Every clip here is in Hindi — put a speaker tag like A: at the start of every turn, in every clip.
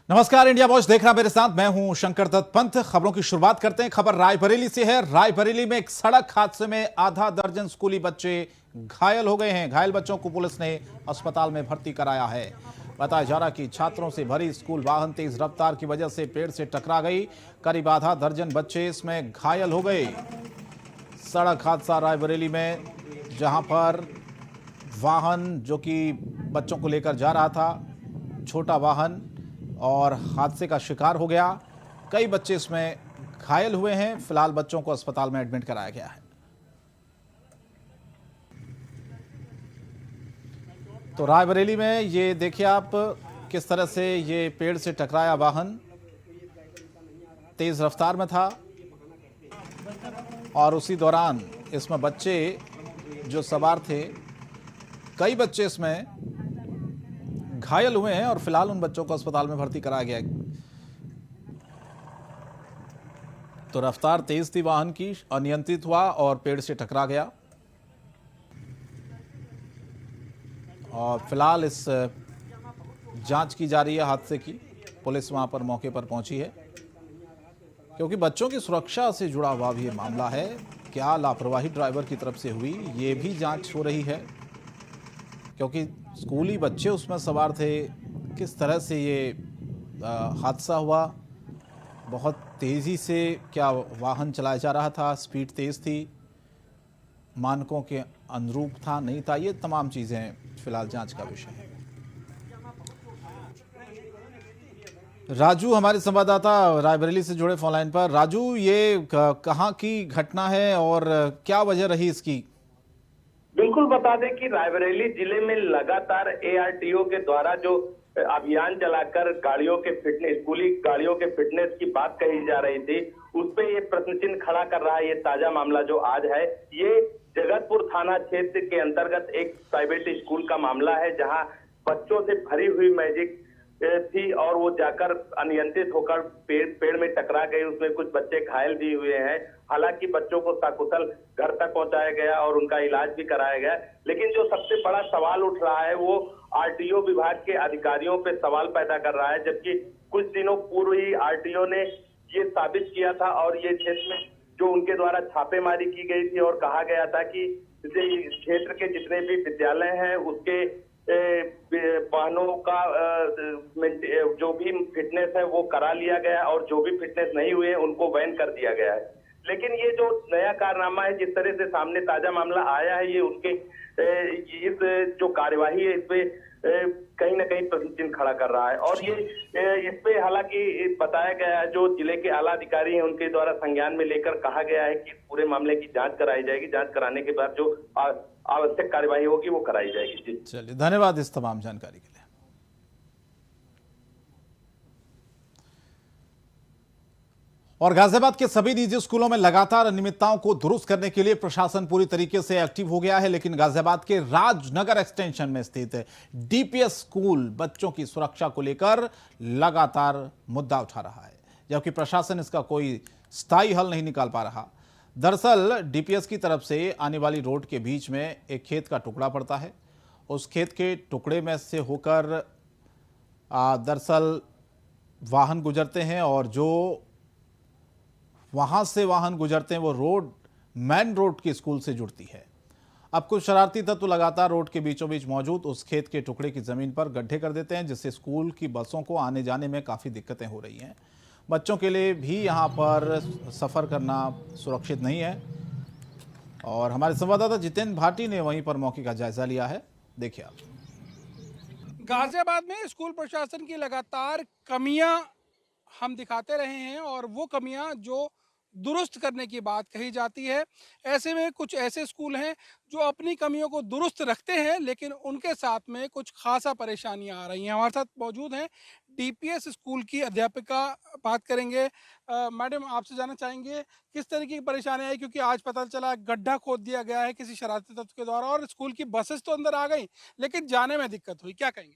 A: नमस्कार, इंडिया वॉच देख रहा मेरे साथ मैं हूं शंकर दत्त पंत। खबरों की शुरुआत करते हैं। खबर रायबरेली से है। रायबरेली में एक सड़क हादसे में आधा दर्जन स्कूली बच्चे घायल हो गए हैं। घायल बच्चों को पुलिस ने अस्पताल में भर्ती कराया है। बताया जा रहा कि छात्रों से भरी स्कूल वाहन तेज रफ्तार की वजह से पेड़ से टकरा गई। करीब आधा दर्जन बच्चे इसमें घायल हो गए। सड़क हादसा रायबरेली में, जहां पर वाहन जो कि बच्चों को लेकर जा रहा था, छोटा वाहन, और हादसे का शिकार हो गया। कई बच्चे इसमें घायल हुए हैं। फिलहाल बच्चों को अस्पताल में एडमिट कराया गया है। तो रायबरेली में ये देखिए आप, किस तरह से ये पेड़ से टकराया वाहन, तेज रफ्तार में था और उसी दौरान इसमें बच्चे जो सवार थे, कई बच्चे इसमें घायल हुए हैं और फिलहाल उन बच्चों को अस्पताल में भर्ती कराया गया है। तो रफ्तार तेज थी वाहन की, अनियंत्रित हुआ और पेड़ से टकरा गया। और फिलहाल इस जांच की जा रही है हादसे की। पुलिस वहां पर मौके पर पहुंची है, क्योंकि बच्चों की सुरक्षा से जुड़ा हुआ भी ये मामला है। क्या लापरवाही ड्राइवर की तरफ से हुई, ये भी जांच हो रही है, क्योंकि स्कूली बच्चे उसमें सवार थे। किस तरह से ये हादसा हुआ, बहुत तेज़ी से क्या वाहन चलाया जा रहा था, स्पीड तेज़ थी, मानकों के अनुरूप था नहीं था, ये तमाम चीज़ें फिलहाल जांच का विषय है। राजू हमारे संवाददाता रायबरेली से जुड़े फोन लाइन पर। राजू, ये कहाँ की घटना है और क्या वजह रही इसकी?
B: बिल्कुल बता दें कि रायबरेली जिले में लगातार एआरटीओ के द्वारा जो अभियान चलाकर गाड़ियों के फिटनेस, स्कूली गाड़ियों के फिटनेस की बात कही जा रही थी, उस पे ये प्रश्न चिन्ह खड़ा कर रहा है। ये ताजा मामला जो आज है, ये जगतपुर थाना क्षेत्र के अंतर्गत एक प्राइवेट स्कूल का मामला है, जहां बच्चों से भरी हुई मैजिक थी और वो जाकर अनियंत्रित होकर पेड़ में टकरा गई। उसमें कुछ बच्चे घायल भी हुए हैं। हालांकि बच्चों को सकुशल घर तक पहुंचाया गया और उनका इलाज भी कराया गया। लेकिन जो सबसे बड़ा सवाल उठ रहा है, वो आरटीओ विभाग के अधिकारियों पे सवाल पैदा कर रहा है, जबकि कुछ दिनों पूर्व ही आरटीओ ने ये साबित किया था और ये क्षेत्र में जो उनके द्वारा छापेमारी की गई थी और कहा गया था कि क्षेत्र के जितने भी विद्यालय हैं उसके वाहनों का जो भी फिटनेस है वो करा लिया गया और जो भी फिटनेस नहीं हुए उनको बैन कर दिया गया है। लेकिन ये जो नया कारनामा है, जिस तरह से सामने ताजा मामला आया है, ये उनके इस जो कार्यवाही है, इस पे कहीं ना कहीं प्रश्न चिन्ह खड़ा कर रहा है। और ये इस पे हालांकि बताया गया है, जो जिले के आला अधिकारी हैं उनके द्वारा संज्ञान में लेकर कहा गया है कि पूरे मामले की जांच कराई जाएगी। जांच कराने के बाद जो आवश्यक कार्यवाही होगी वो कराई जाएगी।
A: चलिए, धन्यवाद इस तमाम जानकारी के लिए। और गाजियाबाद के सभी निजी स्कूलों में लगातार अनियमितताओं को दुरुस्त करने के लिए प्रशासन पूरी तरीके से एक्टिव हो गया है, लेकिन गाजियाबाद के राजनगर एक्सटेंशन में स्थित डीपीएस स्कूल बच्चों की सुरक्षा को लेकर लगातार मुद्दा उठा रहा है, जबकि प्रशासन इसका कोई स्थायी हल नहीं निकाल पा रहा। दरअसल डीपीएस की तरफ से आने वाली रोड के बीच में एक खेत का टुकड़ा पड़ता है। उस खेत के टुकड़े में से होकर दरअसल वाहन गुजरते हैं, और जो वहां से वाहन गुजरते हैं वो रोड मेन रोड की स्कूल से जुड़ती है। अब कुछ शरारती तत्व लगातार रोड के बीचों बीच मौजूद उस खेत के टुकड़े की जमीन पर गड्ढे कर देते हैं, जिससे स्कूल की बसों को आने जाने में काफ़ी दिक्कतें हो रही हैं। बच्चों के लिए भी यहाँ पर सफ़र करना सुरक्षित नहीं है। और हमारे संवाददाता जितेंद्र भाटी ने वहीं पर मौके का जायजा लिया है, देखिए आप।
C: गाजियाबाद में स्कूल प्रशासन की लगातार कमियां हम दिखाते रहे हैं और वो कमियां जो दुरुस्त करने की बात कही जाती है। ऐसे में कुछ ऐसे स्कूल हैं जो अपनी कमियों को दुरुस्त रखते हैं, लेकिन उनके साथ में कुछ खासा परेशानियां आ रही हैं। हमारे साथ मौजूद हैं डीपीएस स्कूल की अध्यापिका, बात करेंगे। मैडम, आपसे जानना चाहेंगे किस तरीके की परेशानी आई, क्योंकि आज पता चला गड्ढा खोद दिया गया है किसी शरारती तत्व के द्वारा और स्कूल की बसेस तो अंदर आ गई, लेकिन जाने में दिक्कत हुई, क्या कहेंगे?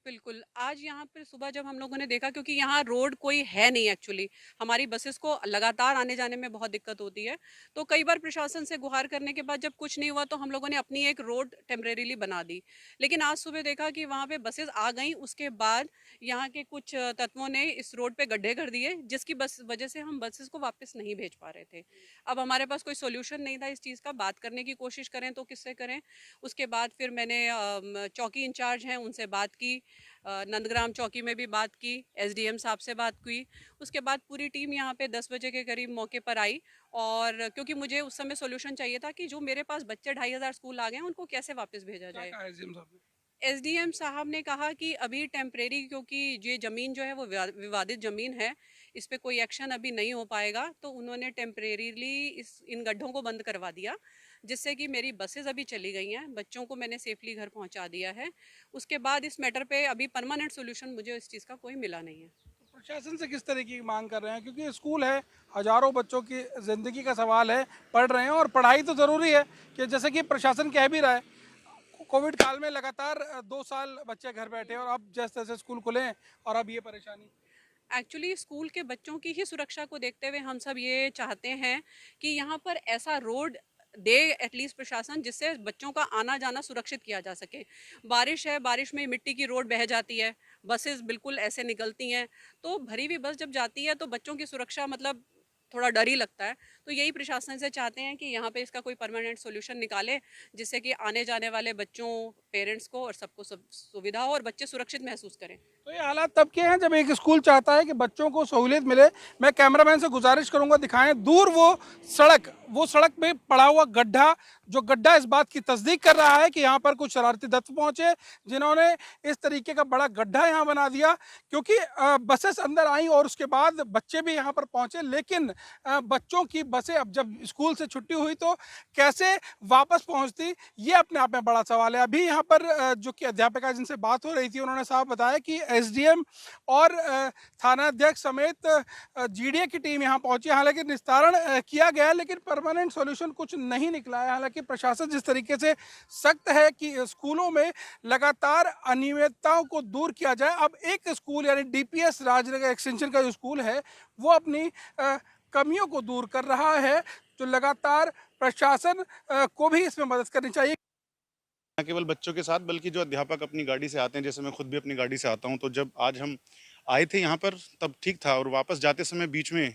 D: बिल्कुल, आज यहाँ पे सुबह जब हम लोगों ने देखा, क्योंकि यहाँ रोड कोई है नहीं एक्चुअली, हमारी बसेस को लगातार आने-जाने में बहुत दिक्कत होती है। तो कई बार प्रशासन से गुहार करने के बाद जब कुछ नहीं हुआ तो हम लोगों ने अपनी एक रोड टेम्परेरीली बना दी। लेकिन आज सुबह देखा कि वहाँ पे बसेस आ गईं, उसके बाद यहाँ के कुछ तत्वों ने इस रोड पे गड्ढे कर दिए, जिसकी बस वजह से हम बसेस को वापस नहीं भेज पा रहे थे। अब हमारे पास कोई सॉल्यूशन नहीं था इस चीज़ का, बात करने की कोशिश करें तो किससे करें? उसके बाद फिर मैंने चौकी इंचार्ज हैं उनसे बात की, नंदग्राम चौकी में भी बात की, एसडीएम साहब से बात की। उसके बाद पूरी टीम यहाँ पे 10 बजे के करीब मौके पर आई, और क्योंकि मुझे उस समय सॉल्यूशन चाहिए था कि जो मेरे पास बच्चे 2500 स्कूल आ गए हैं उनको कैसे वापस भेजा
C: क्या
D: जाए।
C: कहा एसडीएम साहब ने?
D: एसडीएम साहब ने कहा कि अभी टेम्परेरी, क्योंकि ये ज़मीन जो है वो विवादित ज़मीन है, इस पे कोई एक्शन अभी नहीं हो पाएगा, तो उन्होंने टेम्परेरीली इन गड्ढों को बंद करवा दिया, जिससे कि मेरी बसेस अभी चली गई हैं, बच्चों को मैंने सेफली घर पहुंचा दिया है। उसके बाद इस मैटर पे अभी परमानेंट सोल्यूशन मुझे इस चीज़ का कोई मिला नहीं है।
C: तो प्रशासन से किस तरीके की मांग कर रहे हैं, क्योंकि स्कूल है, हजारों बच्चों की जिंदगी का सवाल है, पढ़ रहे हैं और पढ़ाई तो ज़रूरी है, कि जैसे कि प्रशासन कह भी रहा है, कोविड काल में लगातार 2 साल बच्चे घर बैठे और अब जैसे तैसे स्कूल खुले हैं और अब ये परेशानी।
D: एक्चुअली स्कूल के बच्चों की ही सुरक्षा को देखते हुए हम सब ये चाहते हैं कि यहाँ पर ऐसा रोड दे एटलीस्ट प्रशासन, जिससे बच्चों का आना जाना सुरक्षित किया जा सके। बारिश है, बारिश में मिट्टी की रोड बह जाती है, बसेस बिल्कुल ऐसे निकलती हैं, तो भरी हुई बस जब जाती है तो बच्चों की सुरक्षा मतलब थोड़ा डर ही लगता है। तो यही प्रशासन से चाहते हैं कि यहाँ पे इसका कोई परमानेंट सोल्यूशन निकाले, जिससे कि आने जाने वाले बच्चों, पेरेंट्स को और सबको सब सुविधा हो और बच्चे सुरक्षित महसूस करें।
C: तो ये हालात तब के हैं जब एक स्कूल चाहता है कि बच्चों को सहूलियत मिले। मैं कैमरामैन से गुजारिश करूंगा दिखाएं दूर वो सड़क में पड़ा हुआ गड्ढा, जो गड्ढा इस बात की तस्दीक कर रहा है कि यहाँ पर कुछ शरारती तत्व पहुंचे, जिन्होंने इस तरीके का बड़ा गड्ढा यहाँ बना दिया, क्योंकि बसेस अंदर आई और उसके बाद बच्चे भी यहाँ पर पहुंचे, लेकिन बच्चों की बसें अब जब स्कूल से छुट्टी हुई तो कैसे वापस पहुंचती, ये अपने आप में बड़ा सवाल है। अभी यहाँ पर जो कि अध्यापिका जिनसे बात हो रही थी, उन्होंने साफ बताया कि एसडीएम और थाना अध्यक्ष समेत जीडीए की टीम यहाँ पहुंची, हालांकि निस्तारण किया गया, लेकिन परमानेंट सॉल्यूशन कुछ नहीं निकला है। हालांकि प्रशासन जिस तरीके से सख्त है कि स्कूलों में लगातार अनियमितताओं को दूर किया जाए, अब एक स्कूल यानी डीपीएस राजनगर एक्सटेंशन का जो स्कूल है वो अपनी कमियों को दूर कर रहा है, जो लगातार प्रशासन को भी इसमें मदद करनी चाहिए।
E: न केवल बच्चों के साथ बल्कि जो अध्यापक अपनी गाड़ी से आते हैं, जैसे मैं खुद भी अपनी गाड़ी से आता हूं, तो जब आज हम आए थे यहाँ पर तब ठीक था, और वापस जाते समय बीच में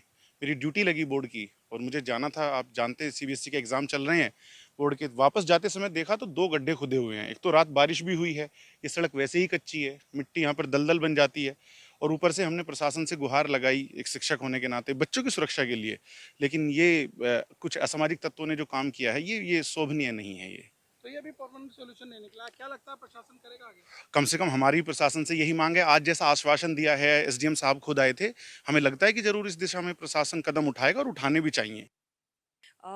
E: मेरी ड्यूटी लगी बोर्ड की और मुझे जाना था, आप जानते हैं सीबीएसई के एग्जाम चल रहे हैं बोर्ड के। वापस जाते समय देखा तो 2 गड्ढे खुदे हुए हैं। एक तो रात बारिश भी हुई है, ये सड़क वैसे ही कच्ची है, मिट्टी यहाँ पर दलदल बन जाती है, और ऊपर से हमने प्रशासन से गुहार लगाई एक शिक्षक होने के नाते बच्चों की सुरक्षा के लिए, लेकिन ये कुछ असामाजिक तत्वों ने जो काम किया है ये शोभनीय नहीं है। ये
C: तो ये भी परमानेंट सॉल्यूशन नहीं निकला, क्या लगता है प्रशासन करेगा आगे?
E: कम से कम हमारी प्रशासन से यही मांग है। आज जैसा आश्वासन दिया है, एसडीएम साहब खुद आए थे, हमें लगता है कि जरूर इस दिशा में प्रशासन कदम उठाएगा और उठाने भी चाहिए।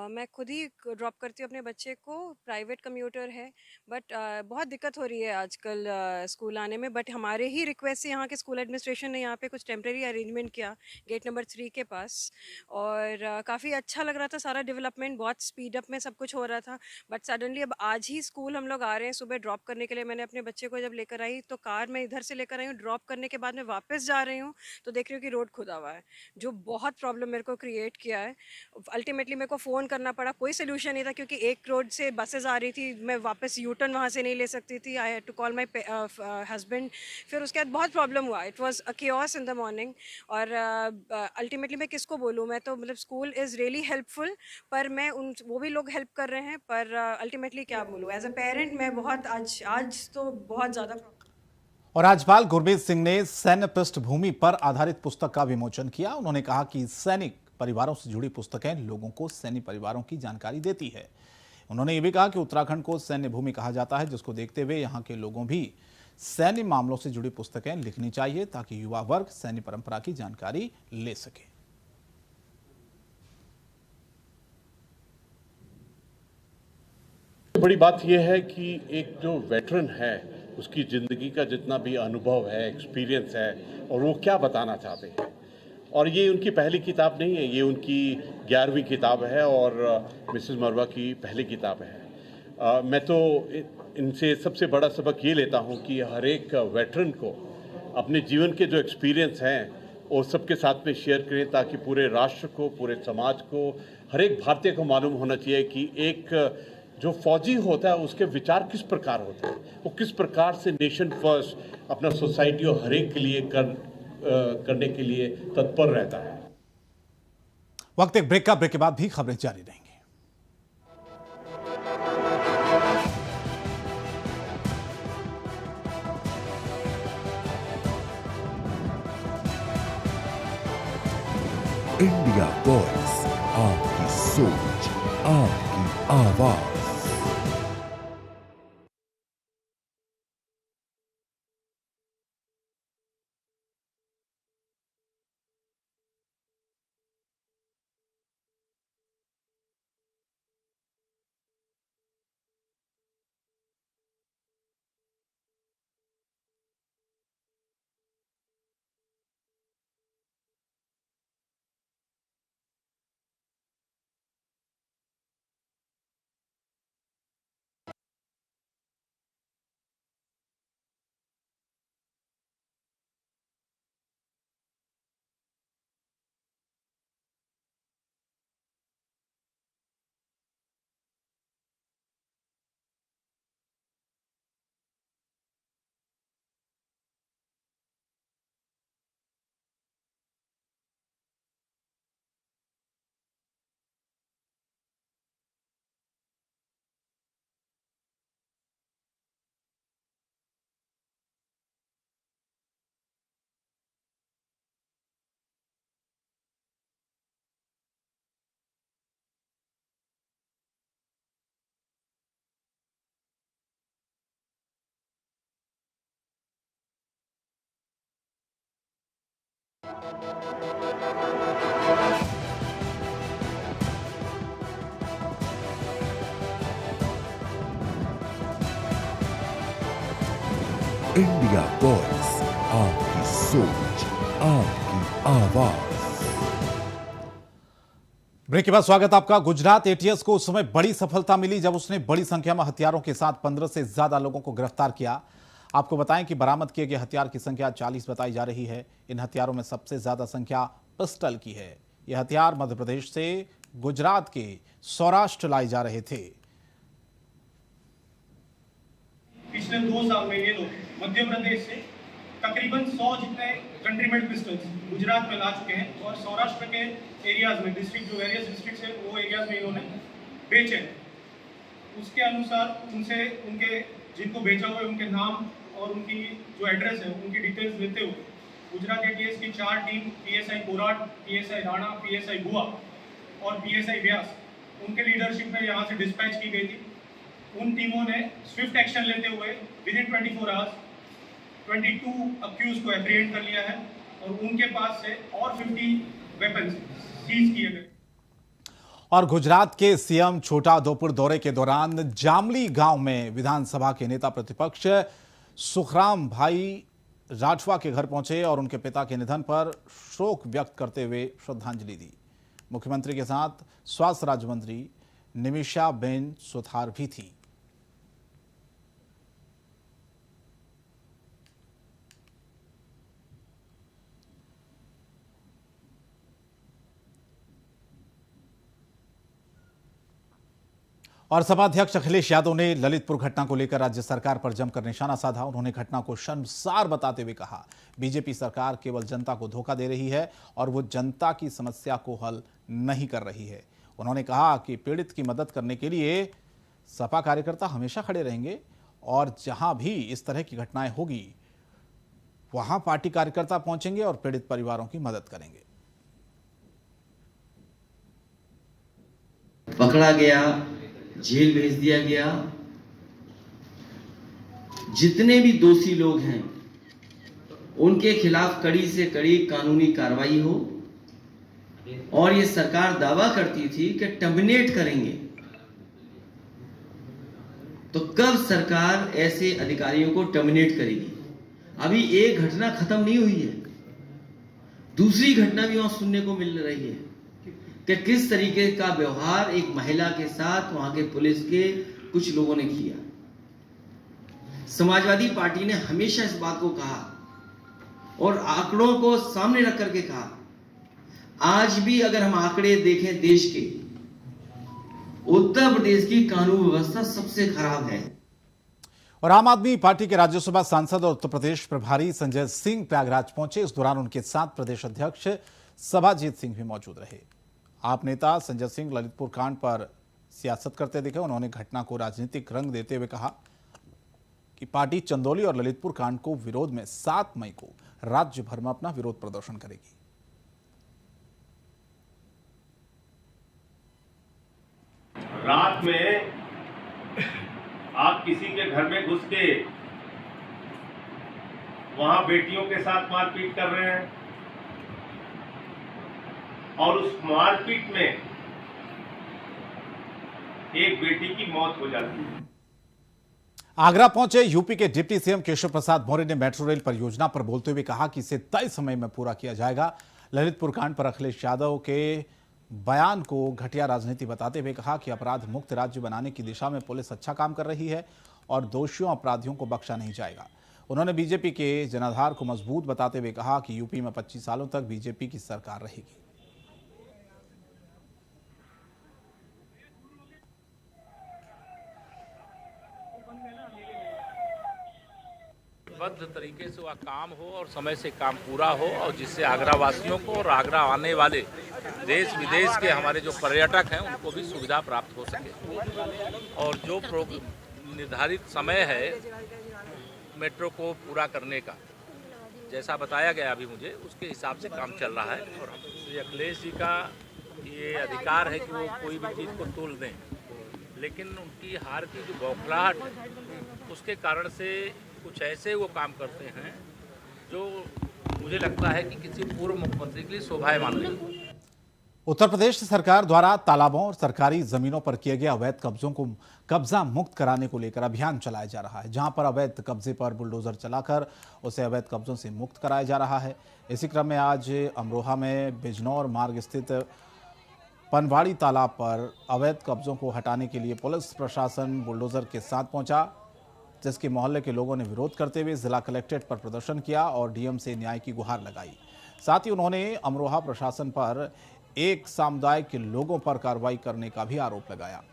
F: मैं खुद ही ड्रॉप करती हूँ अपने बच्चे को, प्राइवेट कम्यूटर है, बट बहुत दिक्कत हो रही है आजकल स्कूल आने में। बट हमारे ही रिक्वेस्ट से यहाँ के स्कूल एडमिनिस्ट्रेशन ने यहाँ पे कुछ टेम्प्रेरी अरेंजमेंट किया गेट नंबर 3 के पास, और काफ़ी अच्छा लग रहा था, सारा डेवलपमेंट बहुत स्पीड अप में सब कुछ हो रहा था। बट सडनली अब आज ही स्कूल हम लोग आ रहे हैं सुबह ड्रॉप करने के लिए। मैंने अपने बच्चे को जब लेकर आई तो कार में इधर से लेकर आई हूँ, ड्रॉप करने के बाद मैं वापस जा रही हूँ तो देख रही हूँ कि रोड खुदा हुआ है, जो बहुत प्रॉब्लम मेरे को क्रिएट किया है। अल्टीमेटली मेरे को फ़ोन करना पड़ा, कोई सोल्यूशन नहीं था, क्योंकि एक रोड से बसेस आ रही थी, मैं वापस यू टर्न वहाँ से नहीं ले सकती थी। I had to call my husband. फिर उसके बाद बहुत प्रॉब्लम हुआ, it was a chaos in the morning. और अल्टीमेटली मैं किसको बोलूँ, मैं तो मतलब स्कूल इज़ रियली हेल्पफुल, पर मैं वो भी लोग हेल्प कर रहे हैं, पर अल्टीमेटली क्या बोलूँ, एज अ पेरेंट मैं बहुत आज तो बहुत ज़्यादा।
A: और राज्यपाल गुरमीत सिंह ने सैन्य पृष्ठभूमि पर आधारित पुस्तक का विमोचन किया। उन्होंने कहा कि सैनिक परिवारों से जुड़ी पुस्तकें लोगों को सैन्य परिवारों की जानकारी देती है। उन्होंने ये भी कहा कि उत्तराखंड को सैन्य भूमि कहा जाता है, जिसको देखते हुए यहाँ के लोगों भी सैन्य मामलों से जुड़ी पुस्तकें लिखनी चाहिए, ताकि युवा वर्ग सैन्य परंपरा की जानकारी ले सके।
G: बड़ी बात यह है कि एक जो वेटरन है उसकी ज़िंदगी का जितना भी अनुभव है, एक्सपीरियंस है, और वो क्या बताना चाहते हैं। और ये उनकी पहली किताब नहीं है, ये उनकी 11वीं किताब है और मिसेस मरवा की पहली किताब है। मैं तो इनसे सबसे बड़ा सबक ये लेता हूँ कि हर एक वेटरन को अपने जीवन के जो एक्सपीरियंस हैं वो सबके साथ में शेयर करें, ताकि पूरे राष्ट्र को, पूरे समाज को, हर एक भारतीय को मालूम होना चाहिए कि एक जो फौजी होता है उसके विचार किस प्रकार होते हैं, वो किस प्रकार से नेशन फर्स्ट अपना सोसाइटी और हर एक के लिए करने के लिए तत्पर रहता है।
A: वक्त एक ब्रेक का, ब्रेक के बाद भी खबरें जारी रहेंगी।
H: इंडिया वॉइस, आपकी सोच, आपकी आवाज। इंडिया वॉइस, आपकी सोच, आपकी आवाज।
A: ब्रेक के बाद स्वागत आपका। गुजरात एटीएस को उस समय बड़ी सफलता मिली जब उसने बड़ी संख्या में हथियारों के साथ 15 से ज्यादा लोगों को गिरफ्तार किया। आपको बताएं कि बरामद किए गए हथियार की संख्या 40 बताई जा रही है। इन हथियारों में सबसे ज्यादा संख्या पिस्टल की है। यह हथियार मध्य प्रदेश से गुजरात के सौराष्ट्र लाए जा रहे थे।
I: पिछले 2 साल में ये लोग मध्य प्रदेश से तकरीबन 100 जितने कंट्रीमेड पिस्टल्स गुजरात में ला चुके हैं और सौराष्ट्र के एरियाज में, डिस्ट्रिक्ट जो वेरियस डिस्ट्रिक्ट है वो एरियाज में इन्होंने बेचे। उसके अनुसार उनसे उनके जिनको बेचा हुआ है उनके नाम और उनकी जो एड्रेस है उनकी डिटेल्स लेते हुए गुजरात एटीएस की 4 team, PSI Korat, PSI Rana, PSI बुआ और पीएसआई व्यास, उनके लीडरशिप में यहाँ से डिस्पैच की गई थी। उन टीमों ने स्विफ्ट एक्शन लेते हुए विद इन 24 आवर्स 22 अक्यूज को एप्रीहेंड कर लिया है और उनके पास से और 50 वेपन्स सीज किए गए।
A: और गुजरात के सीएम छोटा उदेपुर दौरे के दौरान जामली गांव में विधानसभा के नेता प्रतिपक्ष सुखराम भाई राठवा के घर पहुंचे और उनके पिता के निधन पर शोक व्यक्त करते हुए श्रद्धांजलि दी। मुख्यमंत्री के साथ स्वास्थ्य राज्य मंत्री निमिषा बेन सुथार भी थी। और सपा अध्यक्ष अखिलेश यादव ने ललितपुर घटना को लेकर राज्य सरकार पर जमकर निशाना साधा। उन्होंने घटना को शर्मसार बताते हुए कहा, बीजेपी सरकार केवल जनता को धोखा दे रही है और वो जनता की समस्या को हल नहीं कर रही है। उन्होंने कहा कि पीड़ित की मदद करने के लिए सपा कार्यकर्ता हमेशा खड़े रहेंगे और जहां भी इस तरह की घटनाएं होगी वहां पार्टी कार्यकर्ता पहुंचेंगे और पीड़ित परिवारों की मदद करेंगे।
J: पकड़ा गया, जेल भेज दिया गया, जितने भी दोषी लोग हैं उनके खिलाफ कड़ी से कड़ी कानूनी कार्रवाई हो। और ये सरकार दावा करती थी कि टर्मिनेट करेंगे, तो कब सरकार ऐसे अधिकारियों को टर्मिनेट करेगी? अभी एक घटना खत्म नहीं हुई है, दूसरी घटना भी वहां सुनने को मिल रही है कि किस तरीके का व्यवहार एक महिला के साथ वहां के पुलिस के कुछ लोगों ने किया। समाजवादी पार्टी ने हमेशा इस बात को कहा और आंकड़ों को सामने रख करके कहा, आज भी अगर हम आंकड़े देखें देश के, उत्तर प्रदेश की कानून व्यवस्था सबसे खराब है।
A: और आम आदमी पार्टी के राज्यसभा सांसद और उत्तर प्रदेश प्रभारी संजय सिंह प्रयागराज पहुंचे। इस दौरान उनके साथ प्रदेश अध्यक्ष सभाजीत सिंह भी मौजूद रहे। आप नेता संजय सिंह ललितपुर कांड पर सियासत करते दिखे। उन्होंने घटना को राजनीतिक रंग देते हुए कहा कि पार्टी चंदौली और ललितपुर कांड को विरोध में 7 मई को राज्य भर में अपना विरोध प्रदर्शन करेगी।
K: रात में आप किसी के घर में घुस के वहां बेटियों के साथ मारपीट कर रहे हैं और उस मारपीट में एक बेटी की मौत हो जाती है।
A: आगरा पहुंचे यूपी के डिप्टी सीएम केशव प्रसाद मौर्य ने मेट्रो रेल परियोजना पर बोलते हुए कहा कि इसे तय समय में पूरा किया जाएगा। ललितपुर कांड पर अखिलेश यादव के बयान को घटिया राजनीति बताते हुए कहा कि अपराध मुक्त राज्य बनाने की दिशा में पुलिस अच्छा काम कर रही है और दोषियों अपराधियों को बख्शा नहीं जाएगा। उन्होंने बीजेपी के जनाधार को मजबूत बताते हुए कहा कि यूपी में 25 सालों तक बीजेपी की सरकार रहेगी।
L: बद्ध तरीके से वह काम हो और समय से काम पूरा हो और जिससे आगरा वासियों को और आगरा आने वाले देश विदेश के हमारे जो पर्यटक हैं उनको भी सुविधा प्राप्त हो सके। और जो निर्धारित समय है मेट्रो को पूरा करने का, जैसा बताया गया अभी मुझे, उसके हिसाब से काम चल रहा है। और श्री अखिलेश जी का ये अधिकार है कि वो कोई भी चीज़ को तोल दें, लेकिन उनकी हार की जो बौखलाहट है उसके कारण से कुछ ऐसे वो काम करते हैं जो मुझे लगता है कि किसी पूर्व मुख्यमंत्री के लिए शोभायमान नहीं।
A: उत्तर प्रदेश सरकार द्वारा तालाबों और सरकारी जमीनों पर किए गए अवैध कब्जों को कब्जा मुक्त कराने को लेकर अभियान चलाया जा रहा है। जहां पर अवैध कब्जे पर बुलडोजर चलाकर उसे अवैध कब्जों से मुक्त कराया जा रहा है। इसी क्रम में आज अमरोहा में बिजनौर मार्ग स्थित पनवाड़ी तालाब पर अवैध कब्जों को हटाने के लिए पुलिस प्रशासन बुलडोजर के साथ पहुंचा, जिसके मोहल्ले के लोगों ने विरोध करते हुए जिला कलेक्ट्रेट पर प्रदर्शन किया और डीएम से न्याय की गुहार लगाई। साथ ही उन्होंने अमरोहा प्रशासन पर एक समुदाय के लोगों पर कार्रवाई करने का भी आरोप लगाया।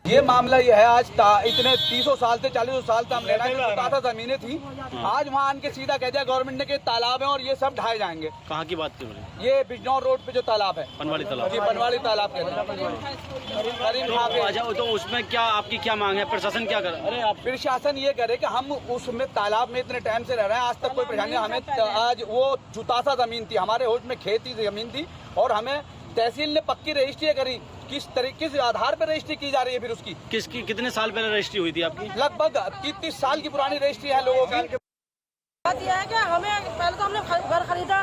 M: ये मामला ये है, आज इतने 30 साल से 40 साल से हम ले रहे हैं, तो जमीनें थी, आज वहाँ आन के सीधा कह दिया गवर्नमेंट ने कि तालाब है और ये सब ढाए जाएंगे।
N: कहाँ की बात कर रहे हैं?
M: ये बिजनौर रोड पे जो तालाब है,
N: पनवाड़ी तालाब।
M: जी पनवाड़ी तालाब के
N: तो उसमें क्या आपकी क्या मांग है? प्रशासन क्या करे?
M: अरे प्रशासन ये करे कि हम उसमें तालाब में इतने टाइम से रह रहे हैं, आज तक कोई परेशानी। हमें आज वो जुतासा जमीन थी, हमारे होश में खेती जमीन थी और हमें तहसील ने पक्की रजिस्ट्री करी। किस आधार पर रजिस्ट्री की जा रही है? फिर उसकी
N: किसकी कितने साल पहले रजिस्ट्री हुई थी आपकी?
M: लगभग 30 साल की पुरानी रजिस्ट्री है लोगों की।
O: बात यह है कि हमें पहले तो हमने घर खरीदा,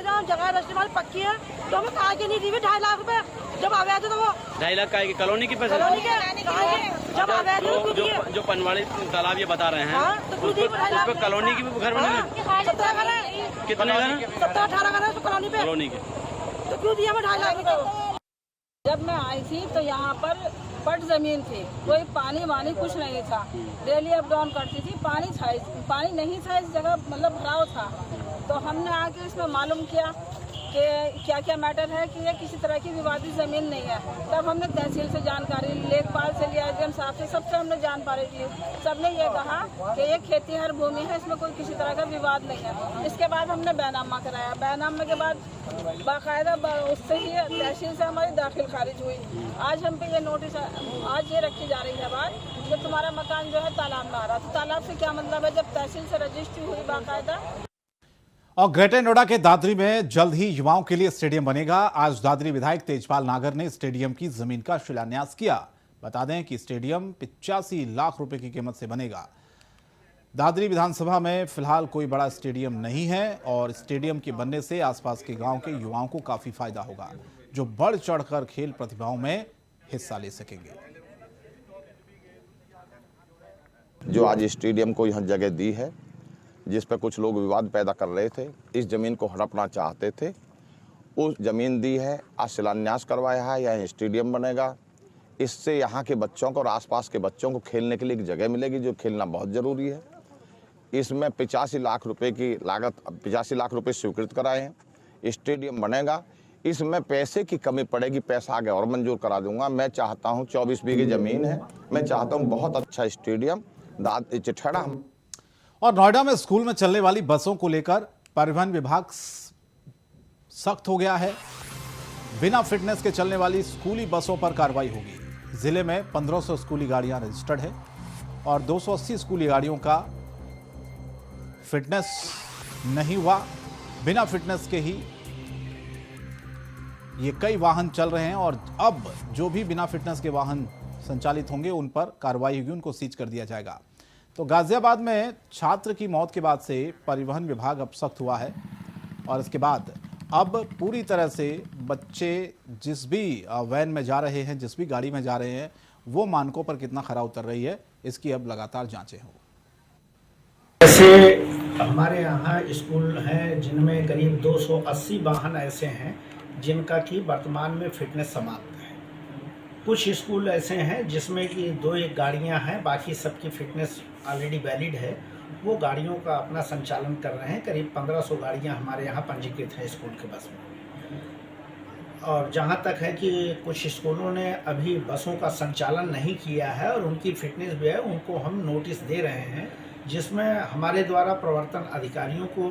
O: हम जगह रजिस्ट्री हमारी पक्की है, तो हमें कहा कि नहीं दी 2.5 लाख रुपए जब आवे थे, तो वो
N: 2.5 लाख का कॉलोनी की पैसे
O: जब आवे
N: जो पनवाड़ी तालाब ये बता रहे हैं, उस पर कॉलोनी की भी घर बने?
O: 17 घर है।
N: कितने घर है?
O: 17-18 घर है कॉलोनी पे।
N: कॉलोनी के
O: तो क्यों दिया हमें 2.5 लाख रुपए?
P: जब मैं आई थी तो यहाँ पर पट जमीन थी, कोई पानी वानी कुछ नहीं था, डेली अप डाउन करती थी, पानी नहीं था इस जगह, मतलब भराव था। तो हमने आके इसमें मालूम किया कि क्या क्या मैटर है कि ये किसी तरह की विवादित ज़मीन नहीं है। तब हमने तहसील से जानकारी ली, लेखपाल से लिया, एसडीएम साहब से, सबसे हमने जानकारी ली। सबने ये कहा कि ये खेतीहर भूमि है, इसमें कोई किसी तरह का विवाद नहीं है। इसके बाद हमने बैनामा कराया, बैनामे के बाद बाकायदा उससे ही तहसील से हमारी दाखिल खारिज हुई। आज हम पे ये नोटिस आज ये रखी जा रही है बात कि तुम्हारा मकान जो है तालाब में आ रहा। तो तालाब से क्या मतलब है? जब तहसील से रजिस्ट्री हुई बाकायदा।
A: और ग्रेटर नोएडा के दादरी में जल्द ही युवाओं के लिए स्टेडियम बनेगा। आज दादरी विधायक तेजपाल नागर ने स्टेडियम की जमीन का शिलान्यास किया। बता दें कि स्टेडियम 85 लाख रुपए की कीमत से बनेगा। दादरी विधानसभा में फिलहाल कोई बड़ा स्टेडियम नहीं है और स्टेडियम के बनने से आसपास के गांव के युवाओं को काफी फायदा होगा, जो बढ़ चढ़कर खेल प्रतिभाओं में हिस्सा ले सकेंगे।
Q: जो आज स्टेडियम को यहाँ जगह दी है, जिस पर कुछ लोग विवाद पैदा कर रहे थे, इस ज़मीन को हड़पना चाहते थे, उस ज़मीन दी है, आज शिलान्यास करवाया है, यहाँ स्टेडियम बनेगा। इससे यहाँ के बच्चों को और आसपास के बच्चों को खेलने के लिए एक जगह मिलेगी, जो खेलना बहुत ज़रूरी है। इसमें 85 लाख रुपए की लागत, 85 लाख रुपए स्वीकृत कराए हैं। स्टेडियम बनेगा, इसमें पैसे की कमी पड़ेगी, पैसा आगे और मंजूर करा दूंगा। मैं चाहता हूँ 24 बीघे ज़मीन है, मैं चाहता हूँ बहुत अच्छा स्टेडियम चिठड़ा।
A: और नोएडा में स्कूल में चलने वाली बसों को लेकर परिवहन विभाग सख्त हो गया है। बिना फिटनेस के चलने वाली स्कूली बसों पर कार्रवाई होगी। जिले में 1500 स्कूली गाड़ियां रजिस्टर्ड है और 280 स्कूली गाड़ियों का फिटनेस नहीं हुआ। बिना फिटनेस के ही ये कई वाहन चल रहे हैं और अब जो भी बिना फिटनेस के वाहन संचालित होंगे उन पर कार्रवाई होगी, उनको सीज कर दिया जाएगा। तो गाजियाबाद में छात्र की मौत के बाद से परिवहन विभाग अब सख्त हुआ है और इसके बाद अब पूरी तरह से बच्चे जिस भी वैन में जा रहे हैं, जिस भी गाड़ी में जा रहे हैं, वो मानकों पर कितना खरा उतर रही है, इसकी अब लगातार जांचें हों।
R: ऐसे हमारे यहाँ स्कूल हैं जिनमें करीब 280 वाहन ऐसे हैं जिनका कि वर्तमान में फिटनेस समाप्त है। कुछ स्कूल ऐसे हैं जिसमें कि 2-1 गाड़ियां हैं, बाकी सबकी फिटनेस ऑलरेडी वैलिड है, वो गाड़ियों का अपना संचालन कर रहे हैं। करीब 1500 गाड़ियां हमारे यहाँ पंजीकृत हैं स्कूल के बस में। और जहाँ तक है कि कुछ स्कूलों ने अभी बसों का संचालन नहीं किया है और उनकी फिटनेस भी है, उनको हम नोटिस दे रहे हैं, जिसमें हमारे द्वारा प्रवर्तन अधिकारियों को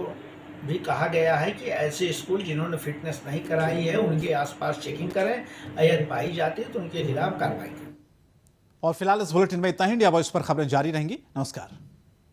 R: भी कहा गया है कि ऐसे स्कूल जिन्होंने फिटनेस नहीं कराई है उनके आसपास चेकिंग करें, अगर पाई जाती है तो उनके खिलाफ कार्रवाई करें।
A: और फिलहाल इस बुलेटिन में इतना ही। इंडिया वॉइस पर खबरें जारी रहेंगी। नमस्कार।